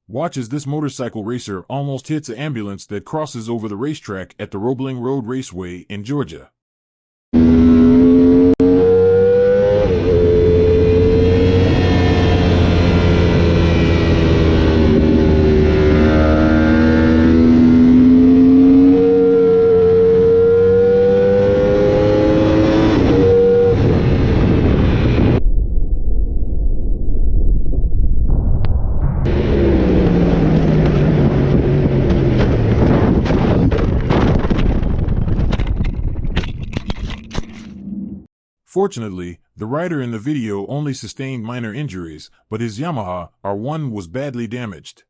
Watch as this motorcycle racer almost hits an ambulance that crosses over the racetrack at the Roebling Road Raceway in Georgia. Fortunately, the rider in the video only sustained minor injuries, but his Yamaha R1 was badly damaged.